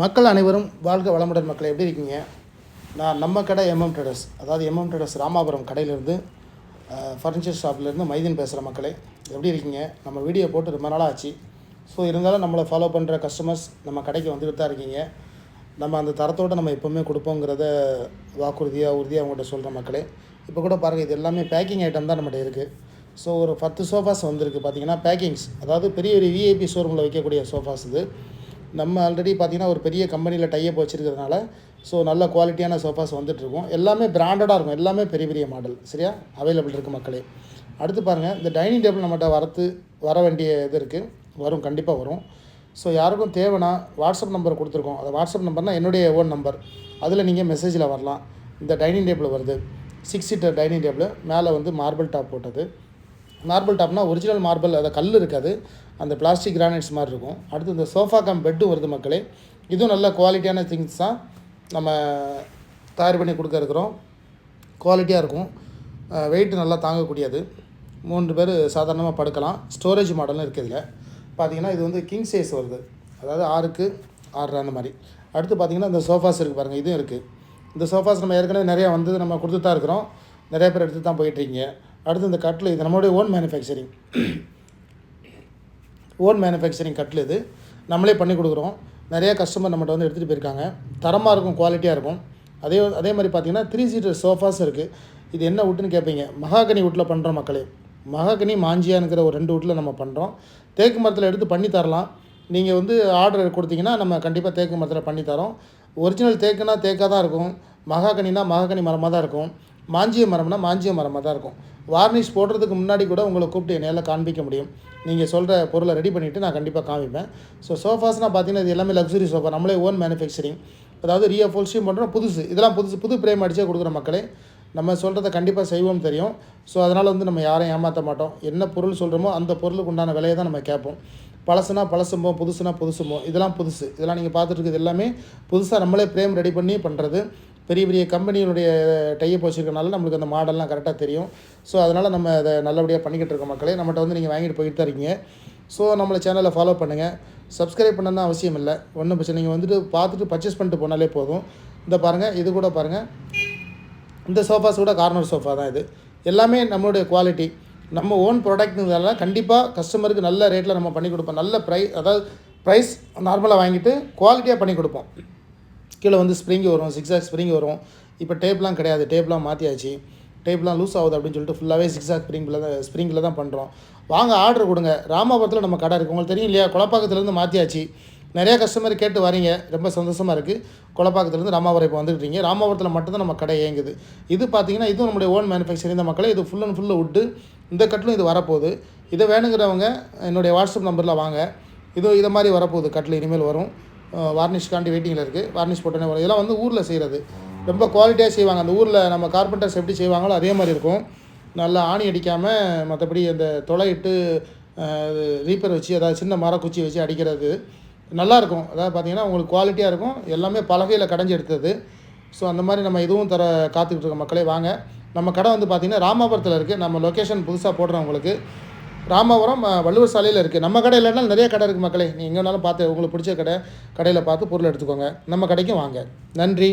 மக்கள் அனைவரும் வாழ்க வளமுடன். மக்கள் எப்படி இருக்கீங்க? நான் நம்ம கடை எம்எம் ட்ரேடர்ஸ், அதாவது எம்எம் ட்ரேடர்ஸ் ராமாபுரம் கடையிலேருந்து ஃபர்னிச்சர் ஷாப்லேருந்து மைதீன் பேசுகிற மக்களே. எப்படி இருக்கீங்க? நம்ம வீடியோ போட்டு ரொம்ப நாளாக ஆச்சு. ஸோ இருந்தாலும் நம்மளை ஃபாலோ பண்ணுற கஸ்டமர்ஸ் நம்ம கடைக்கு வந்துக்கிட்டு தான் இருக்கீங்க. நம்ம அந்த தரத்தோடு நம்ம எப்போவுமே கொடுப்போங்கிறத உறுதியாக அவங்கள்ட்ட சொல்கிற மக்களே. இப்போ கூட பாருங்கள், இது எல்லாமே பேக்கிங் ஐட்டம் தான் நம்மகிட்ட இருக்குது. ஸோ ஒரு 10 சோஃபாஸ் வந்திருக்கு பார்த்தீங்கன்னா பேக்கிங்ஸ், அதாவது பெரிய பெரிய விஐபி ஷோரூமில் வைக்கக்கூடிய சோஃபாஸ் இது. நம்ம ஆல்ரெடி பார்த்திங்கன்னா ஒரு பெரிய கம்பெனியில் டைப் வச்சுருக்கிறதுனால ஸோ நல்ல குவாலிட்டியான சோஃபாஸ் வந்துட்டுருக்கும். எல்லாமே பிராண்டடாக இருக்கும், எல்லாமே பெரிய பெரிய மாடல் சரியா அவைலபிள் இருக்குது மக்களே. அடுத்து பாருங்கள், இந்த டைனிங் டேபிள் நம்மகிட்ட வர வேண்டிய இது இருக்குது, வரும், கண்டிப்பாக வரும். ஸோ யாருக்கும் தேவைன்னா வாட்ஸ்அப் நம்பர் கொடுத்துருக்கோம். அது வாட்ஸ்அப் நம்பர்னால் என்னுடைய ஓன் நம்பர், அதில் நீங்கள் மெசேஜில் வரலாம். இந்த டைனிங் டேபிள் வருது, 6 சீட்டர் டைனிங் டேபிள், மேலே வந்து மார்பிள் டாப் போட்டது. மார்பிள் டாப்னால் ஒரிஜினல் மார்பிள், அதை கல் இருக்காது, அந்த பிளாஸ்டிக் கிரானைட்ஸ் மாதிரி இருக்கும். அடுத்து இந்த சோஃபா பெட்டும் வருது மக்களே. இதுவும் நல்ல குவாலிட்டியான திங்ஸ் தான் நம்ம தயார் பண்ணி கொடுக்க இருக்கிறோம். குவாலிட்டியாக இருக்கும், வெயிட் நல்லா தாங்கக்கூடியது. 3 பேர் சாதாரணமாக படுக்கலாம். ஸ்டோரேஜ் மாடலும் இருக்குது. இதில் பார்த்திங்கன்னா இது வந்து கிங் சைஸ் வருது, அதாவது 6க்கு 6 அந்த மாதிரி. அடுத்து பார்த்திங்கன்னா இந்த சோஃபாஸ் இருக்குது பாருங்கள், இதுவும் இருக்குது. இந்த சோஃபாஸ் நம்ம ஏற்கனவே நிறையா வந்து நம்ம கொடுத்து தான் இருக்கிறோம், நிறைய பேர் எடுத்து தான் போயிட்டுருக்கீங்க. அடுத்து இந்த கட்டில், இது நம்மளுடைய ஓன் மேனுஃபேக்சரிங் கட்டில், இது நம்மளே பண்ணி கொடுக்குறோம். நிறைய கஸ்டமர் நம்மகிட்ட வந்து எடுத்துகிட்டு போயிருக்காங்க. தரமாக இருக்கும், குவாலிட்டியாக இருக்கும். அதே மாதிரி பார்த்திங்கன்னா 3 சீட்டர் சோஃபாஸ் இருக்குது. இது என்ன வுட்டுன்னு கேட்பீங்க, மகாகனி வுட்டில் பண்ணுறோம் மக்களே. மகாகனி மாஞ்சியானுங்கிற ஒரு 2 வுட்டில் நம்ம பண்ணுறோம். தேக்கு மரத்தில் எடுத்து பண்ணி தரலாம். நீங்கள் வந்து ஆர்டர் கொடுத்தீங்கன்னா நம்ம கண்டிப்பாக தேக்கு மரத்தில் பண்ணி தரோம். ஒரிஜினல் தேக்குனா தேக்காக தான் இருக்கும், மகாகனினா மகாகனி மரமாக தான் இருக்கும், மாஞ்சிய மரம்னா மாஞ்சிய மரமாக தான் இருக்கும். வார்னிஷ் போடுறதுக்கு முன்னாடி கூட உங்களை கூப்பிட்டு நேரில் காண்பிக்க முடியும். நீங்கள் சொல்கிற பொருளை ரெடி பண்ணிவிட்டு நான் கண்டிப்பாக காமிப்பேன். ஸோ சோஃபாஸ்னால் பார்த்தீங்கன்னா இது எல்லாமே லக்ஸுரி சோஃபா, நம்மளே ஓன் மேனுஃபேக்சரிங், அதாவது ரீஅஃபோல்ஸ்டியும் பண்ணுறோம். இதெல்லாம் புது பிரேம் அடித்தே கொடுக்குற மக்களே. நம்ம சொல்கிறத கண்டிப்பாக செய்வோம் தெரியும். ஸோ அதனால் வந்து நம்ம யாரையும் ஏமாற்ற மாட்டோம். என்ன பொருள் சொல்கிறோமோ அந்த பொருளுக்கு உண்டான விலையை தான் நம்ம கேட்போம். பழசுனா பழசும்போம், புதுசுனா புதுசும்போம். இதெல்லாம் புதுசு, இதெல்லாம் நீங்கள் பார்த்துட்டு இருக்குது எல்லாமே புதுசாக நம்மளே பிரேம் ரெடி பண்ணி பண்ணுறது. பெரிய பெரிய கம்பெனிகளுடைய டைப் வச்சுருக்கனால நம்மளுக்கு அந்த மாடல்லாம் கரெக்டாக தெரியும். ஸோ அதனால் நம்ம அதை நல்லபடியாக பண்ணிக்கிட்டு இருக்கோம் மக்களே. நம்மகிட்ட வந்து நீங்கள் வாங்கிட்டு போயிட்டு தான் இருக்கீங்க. ஸோ நம்மளை சேனலை ஃபாலோ பண்ணுங்கள். சப்ஸ்கிரைப் பண்ணணும்னு அவசியம் இல்லை, ஒன்றும் பிரச்சனை. நீங்கள் வந்துட்டு பார்த்துட்டு பர்ச்சேஸ் பண்ணிட்டு போனாலே போதும். இந்த பாருங்கள், இது கூட பாருங்கள், இந்த சோஃபாஸ் கூட கார்னர் சோஃபா தான். இது எல்லாமே நம்மளுடைய குவாலிட்டி, நம்ம ஓன் ப்ராடக்ட்ங்கிறதால கண்டிப்பாக கஸ்டமருக்கு நல்ல ரேட்டில் நம்ம பண்ணி கொடுப்போம். நல்ல ப்ரைஸ் நார்மலாக வாங்கிட்டு குவாலிட்டியாக பண்ணி கொடுப்போம். கீழே வந்து ஸ்ப்ரிங் வரும், 6 ஸ்ப்ரிங் வரும். இப்போ டேப்லாம் கிடையாது, டேப்லாம் மாற்றியாச்சு. டேப்லாம் லூஸ் ஆகுது அப்படின்னு சொல்லிட்டு ஃபுல்லாகவே 6 ஸ்ப்ரிங்கில் தான் பண்ணுறோம். வாங்க ஆர்டர் கொடுங்க. ராமாபுரத்தில் நம்ம கடை இருக்குது, உங்களுக்கு தெரியும் இல்லையா? கொலப்பாக்கத்துலேருந்து மாற்றியாச்சு. நிறையா கஸ்டமர் கேட்டு வரீங்க, ரொம்ப சந்தோஷமாக இருக்குது. கொலப்பாக்கத்துலேருந்து ராமாபுரம் இப்போ வந்துட்டுருக்கீங்க. ராமாபுரத்தில் மட்டும்தான் நம்ம கடை இயங்குது. இது பார்த்திங்கன்னா இதுவும் நம்மளுடைய ஓன் மேனுஃபேக்சரிங் தான் மக்களே. இது ஃபுல் அண்ட் ஃபுல்லு வுட்டு. இந்த கட்டிலும் இது வரப்போகுது. இதை வேணுங்கிறவங்க என்னுடைய வாட்ஸ்அப் நம்பரில் வாங்க. இதை மாதிரி வரப்போகுது கட்டில், இனிமேல் வரும். வார்னிஷ்காண்டி வெயிட்டிங்கில் இருக்குது. வார்னிஷ் போட்டோன்னே வரும். இதெல்லாம் வந்து ஊரில் செய்கிறது, ரொம்ப குவாலிட்டியாக செய்வாங்க. அந்த ஊரில் நம்ம கார்பெண்டர்ஸ் எப்படி செய்வாங்களோ அதே மாதிரி இருக்கும். நல்லா ஆணி அடிக்காமல், மற்றபடி அந்த தொலையிட்டு ரீப்பர் வச்சு, அதாவது சின்ன மரக்குச்சி வச்சு அடிக்கிறது நல்லாயிருக்கும். அதாவது பார்த்திங்கன்னா உங்களுக்கு குவாலிட்டியாக இருக்கும். எல்லாமே பலகையில் கடைஞ்சி எடுத்தது. ஸோ அந்த மாதிரி நம்ம இதுவும் காத்துக்கிட்டு இருக்க மக்களே. வாங்க. நம்ம கடை வந்து பார்த்திங்கன்னா ராமாபுரத்தில் இருக்குது. நம்ம லொக்கேஷன் புதுசாக போடுறோம் உங்களுக்கு. ராமாபுரம் வள்ளுவர் சாலையில் இருக்குது. நம்ம கடை இல்லைன்னா நிறைய கடை இருக்குது மக்களே. நீங்கள் எங்கே வேணாலும் பார்த்து உங்களுக்கு பிடிச்ச கடையில் பார்த்து பொருள் எடுத்துக்கோங்க. நம்ம கடைக்கும் வாங்க. நன்றி.